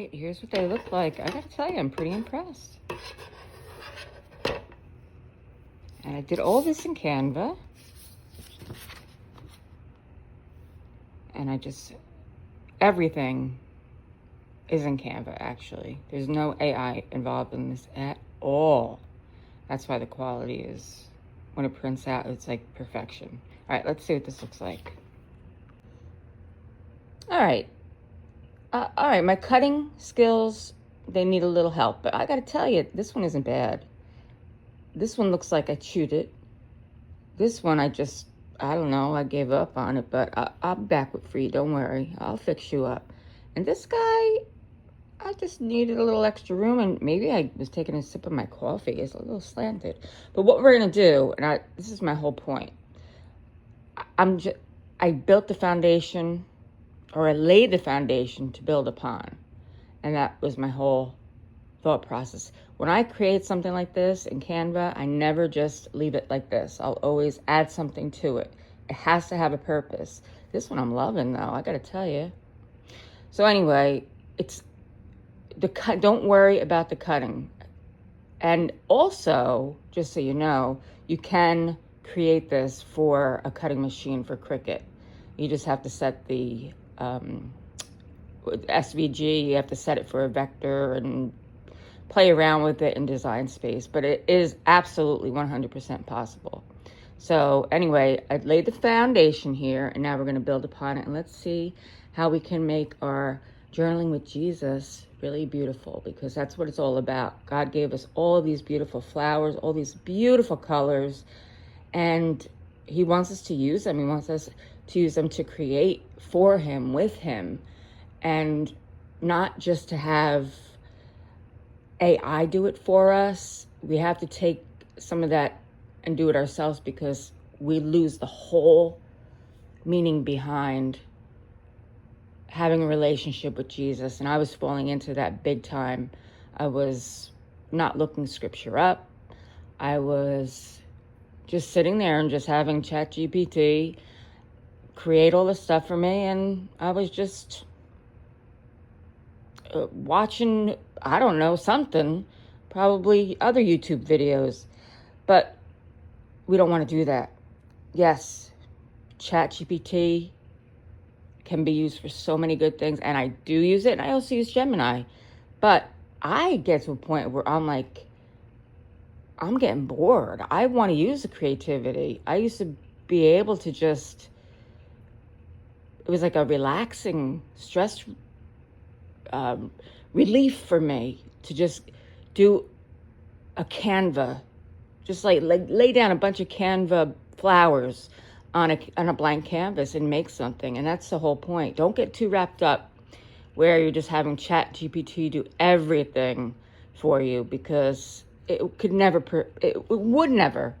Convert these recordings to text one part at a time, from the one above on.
right, here's what they look like. I gotta tell you, I'm pretty impressed. And I did all this in Canva. And everything is in Canva, actually. There's no AI involved in this at all. That's why the quality is, when it prints out, it's like perfection. All right, let's see what this looks like. All right, my cutting skills, they need a little help, but I gotta tell you, this one isn't bad. This one looks like I chewed it. This one, I don't know, I gave up on it, but I'll be back with free, don't worry. I'll fix you up. And this guy, I just needed a little extra room, and maybe I was taking a sip of my coffee. It's a little slanted. But what we're gonna do, and this is my whole point. I built the foundation, or I laid the foundation to build upon. And that was my whole thought process. When I create something like this in Canva, I never just leave it like this. I'll always add something to it. It has to have a purpose. This one I'm loving, though, I gotta tell you. So anyway, don't worry about the cutting. And also, just so you know, you can create this for a cutting machine for Cricut. You just have to set the SVG, you have to set it for a vector and play around with it in Design Space, but it is absolutely 100% possible. So anyway, I laid the foundation here, and now we're going to build upon it, and let's see how we can make our journaling with Jesus really beautiful, because that's what it's all about. God gave us all of these beautiful flowers, all these beautiful colors, and he wants us to use them. He wants us to use them to create for him, with him, and not just to have AI do it for us. We have to take some of that and do it ourselves, because we lose the whole meaning behind having a relationship with Jesus. And I was falling into that big time. I was not looking scripture up. I was just sitting there and just having ChatGPT create all the stuff for me. And I was just watching, I don't know, something, probably other YouTube videos. But we don't want to do that. Yes, ChatGPT can be used for so many good things, and I do use it, and I also use Gemini. But I get to a point where I'm like, I'm getting bored. I want to use the creativity. I used to be able to just, it was like a relaxing stress relief for me to just do a Canva, just like lay down a bunch of Canva flowers on a blank canvas and make something. And that's the whole point. Don't get too wrapped up where you're just having ChatGPT do everything for you, because it would never.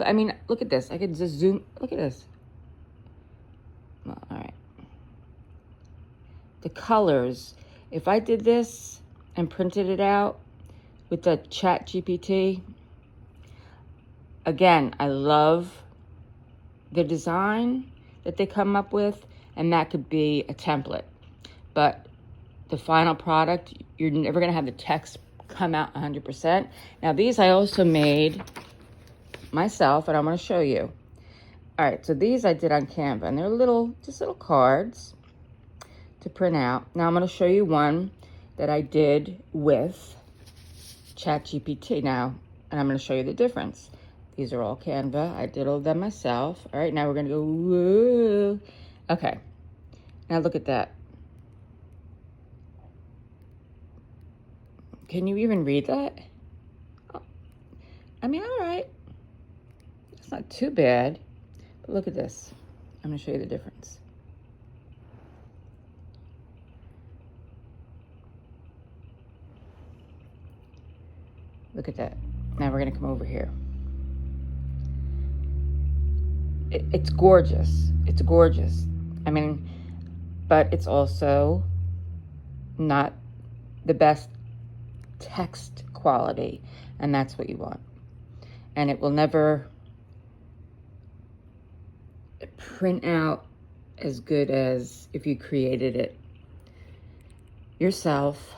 I mean, look at this. I can just zoom. Look at this. Well, all right. The colors. If I did this and printed it out with the ChatGPT, again, I love the design that they come up with, and that could be a template. But the final product, you're never gonna have the text come out 100%. Now these I also made myself, and I'm gonna show you. All right, so these I did on Canva, and they're just little cards to print out. Now I'm gonna show you one that I did with ChatGPT now, and I'm gonna show you the difference. These are all Canva. I did all of them myself. All right, now we're gonna go, whoa. Okay, now look at that. Can you even read that? Oh, I mean, all right. It's not too bad, but look at this. I'm gonna show you the difference. Look at that. Now we're gonna come over here. It's gorgeous. It's gorgeous. I mean, but it's also not the best text quality, and that's what you want. And it will never print out as good as if you created it yourself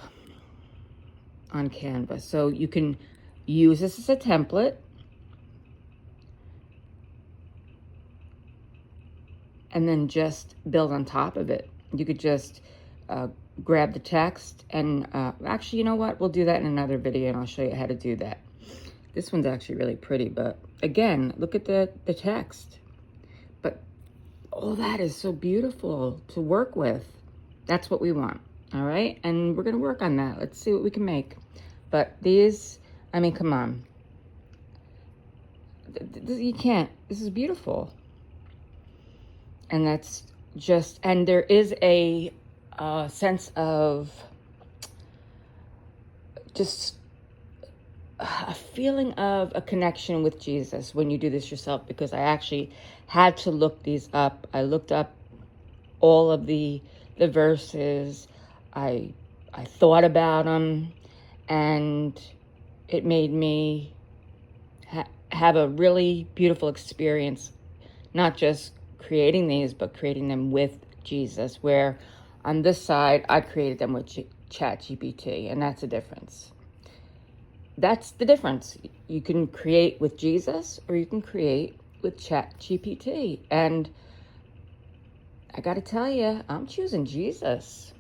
on Canva. So you can use this as a template. And then just build on top of it. You could just grab the text and actually, you know what? We'll do that in another video and I'll show you how to do that. This one's actually really pretty, but again, look at the text. But all that is so beautiful to work with. That's what we want, all right? And we're gonna work on that. Let's see what we can make. But these, I mean, come on. You can't, this is beautiful. And that's just, and there is a sense of just a feeling of a connection with Jesus when you do this yourself, because I actually had to look these up. I looked up all of the verses. I thought about them, and it made me have a really beautiful experience, not just creating these, but creating them with Jesus, where on this side, I created them with ChatGPT, and that's the difference. That's the difference. You can create with Jesus, or you can create with ChatGPT. And I got to tell you, I'm choosing Jesus.